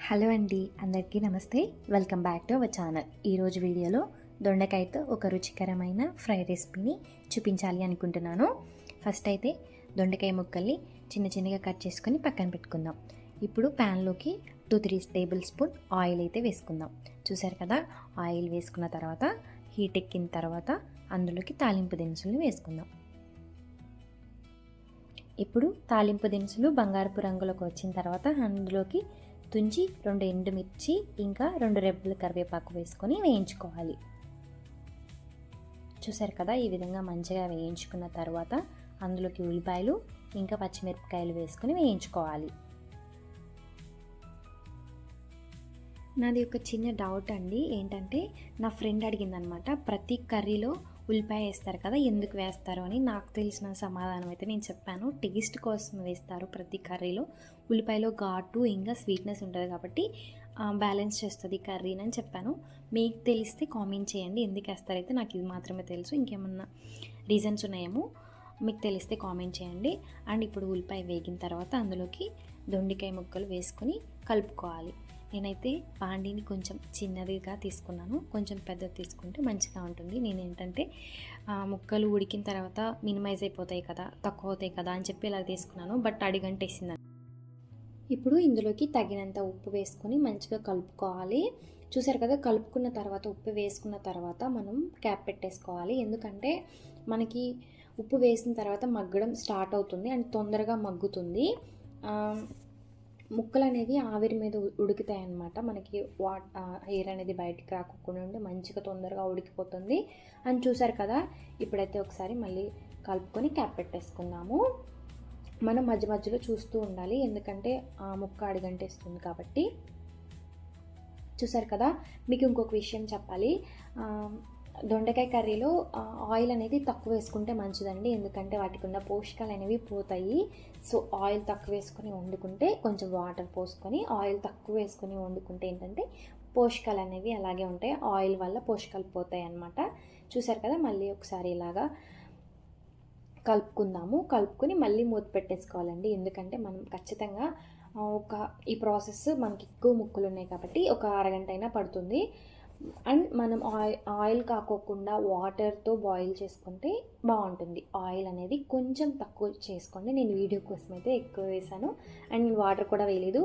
Hello అండి, అందరికీ నమస్తే. Welcome back to our channel. ఈరోజు వీడియోలో దొండకాయతో ఒక రుచికరమైన ఫ్రై రెసిపీని చూపించాలి అనుకుంటున్నాను. ఫస్ట్ అయితే దొండకాయ ముక్కల్ని చిన్న చిన్నగా కట్ చేసుకొని పక్కన పెట్టుకుందాం. ఇప్పుడు ప్యాన్లోకి 2-3 టేబుల్ స్పూన్ ఆయిల్ అయితే వేసుకుందాం. చూసారు కదా, ఆయిల్ వేసుకున్న తర్వాత హీట్ ఎక్కిన తర్వాత అందులోకి తాలింపు దినుసులను వేసుకుందాం. ఇప్పుడు తాలింపు దినుసులు బంగారపు రంగులోకి వచ్చిన తర్వాత అందులోకి తుంచి 2 ఎండుమిర్చి ఇంకా 2 రెబ్బల కరివేపాకు వేసుకొని వేయించుకోవాలి. చూసారు కదా, ఈ విధంగా మంచిగా వేయించుకున్న తర్వాత అందులోకి ఉల్లిపాయలు ఇంకా పచ్చిమిరపకాయలు వేసుకొని వేయించుకోవాలి. నాది ఒక చిన్న డౌట్ అండి, ఏంటంటే నా ఫ్రెండ్ అడిగిందనమాట, ప్రతి కర్రీలో ఉల్లిపాయ వేస్తారు కదా, ఎందుకు వేస్తారు అని. నాకు తెలిసిన సమాధానం అయితే నేను చెప్పాను. టేస్ట్ కోసం వేస్తారు ప్రతి కర్రీలో. ఉల్లిపాయలో ఘాటు ఇంకా స్వీట్నెస్ ఉంటుంది కాబట్టి బ్యాలెన్స్ చేస్తుంది కర్రీని అని చెప్పాను. మీకు తెలిస్తే కామెంట్ చేయండి ఎందుకు వేస్తారైతే. నాకు ఇది మాత్రమే తెలుసు, ఇంకేమన్నా రీజన్స్ ఉన్నాయేమో మీకు తెలిస్తే కామెంట్ చేయండి. అండ్ ఇప్పుడు ఉల్లిపాయ వేగిన తర్వాత అందులోకి దొండకాయ ముక్కలు వేసుకొని కలుపుకోవాలి. నేనైతే బాండీని కొంచెం చిన్నదిగా తీసుకున్నాను, కొంచెం పెద్దది తీసుకుంటే మంచిగా ఉంటుంది. నేను ఏంటంటే ముక్కలు ఉడికిన తర్వాత మినిమైజ్ అయిపోతాయి కదా, తక్కువ అవుతాయి కదా అని చెప్పి ఇలా తీసుకున్నాను. బట్ అడిగంటేసింది. ఇప్పుడు ఇందులోకి తగినంత ఉప్పు వేసుకొని మంచిగా కలుపుకోవాలి. చూసారు కదా, కలుపుకున్న తర్వాత ఉప్పు వేసుకున్న తర్వాత మనం క్యాప్ పెట్టేసుకోవాలి. ఎందుకంటే మనకి ఉప్పు వేసిన తర్వాత మగ్గడం స్టార్ట్ అవుతుంది అండ్ తొందరగా మగ్గుతుంది. ముక్కలు అనేవి ఆవిరి మీద ఉడుకుతాయి అన్నమాట. మనకి ఎయిర్ అనేది బయటికి రాకుండా ఉండి మంచిగా తొందరగా ఉడికిపోతుంది అని. చూసారు కదా, ఇప్పుడైతే ఒకసారి మళ్ళీ కలుపుకొని క్యాప్ పెట్టేసుకుందాము. మనం మధ్య మధ్యలో చూస్తూ ఉండాలి, ఎందుకంటే ఆ ముక్క అడిగంటేస్తుంది కాబట్టి. చూసారు కదా, మీకు ఇంకొక విషయం చెప్పాలి. దొండకాయ కర్రీలో ఆయిల్ అనేది తక్కువ వేసుకుంటే మంచిదండి, ఎందుకంటే వాటికి ఉన్న పోషకాలు అనేవి పోతాయి. సో ఆయిల్ తక్కువ వేసుకొని వండుకుంటే, కొంచెం వాటర్ పోసుకొని ఆయిల్ తక్కువ వేసుకొని వండుకుంటే ఏంటంటే పోషకాలు అనేవి అలాగే ఉంటాయి, ఆయిల్ వల్ల పోషకాలు పోతాయి అన్నమాట. చూసారు కదా, మళ్ళీ ఒకసారి ఇలాగా కలుపుకుందాము. కలుపుకొని మళ్ళీ మూత పెట్టేసుకోవాలండి, ఎందుకంటే మనం ఖచ్చితంగా ఈ ప్రాసెస్ మనకి ఎక్కువ ముక్కలు ఉన్నాయి కాబట్టి ఒక అరగంట అయినా పడుతుంది. అండ్ మనం ఆయిల్ కాకోకుండా వాటర్తో బాయిల్ చేసుకుంటే బాగుంటుంది. ఆయిల్ అనేది కొంచెం తక్కువ చేసుకోండి. నేను వీడియో కోసం అయితే ఎక్కువ వేసాను అండ్ నేను వాటర్ కూడా వేయలేదు.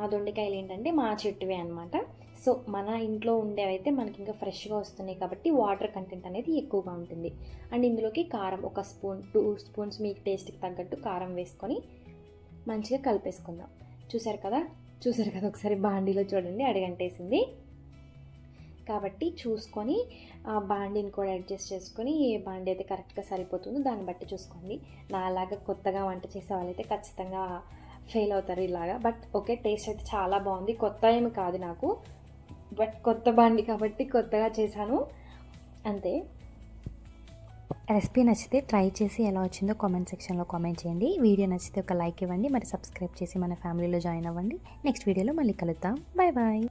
ఆ దొండకాయలు ఏంటంటే మా చెట్టువే అనమాట. సో మన ఇంట్లో ఉండేవైతే మనకి ఇంకా ఫ్రెష్గా వస్తున్నాయి కాబట్టి వాటర్ కంటెంట్ అనేది ఎక్కువగా ఉంటుంది. అండ్ ఇందులోకి కారం ఒక స్పూన్ 2 స్పూన్స్ మీకు టేస్ట్కి తగ్గట్టు కారం వేసుకొని మంచిగా కలిపేసుకుందాం. చూసారు కదా ఒకసారి బాండీలో చూడండి, అడగంటేసింది కాబట్టి చూసుకొని బాండీని కూడా అడ్జస్ట్ చేసుకొని ఏ బాండీ అయితే కరెక్ట్గా సరిపోతుందో దాన్ని బట్టి చూసుకోండి. నా అలాగా కొత్తగా వంట చేసే వాళ్ళైతే ఖచ్చితంగా ఫెయిల్ అవుతారు ఇలాగా. బట్ ఓకే, టేస్ట్ అయితే చాలా బాగుంది. కొత్త ఏమి కాదు నాకు, బట్ కొత్త బాండీ కాబట్టి కొత్తగా చేశాను అంతే. రెసిపీ నచ్చితే ట్రై చేసి ఎలా వచ్చిందో కామెంట్ సెక్షన్లో కామెంట్ చేయండి. వీడియో నచ్చితే ఒక లైక్ ఇవ్వండి, మరి సబ్స్క్రైబ్ చేసి మన ఫ్యామిలీలో జాయిన్ అవ్వండి. నెక్స్ట్ వీడియోలో మళ్ళీ కలుద్దాం. Bye bye.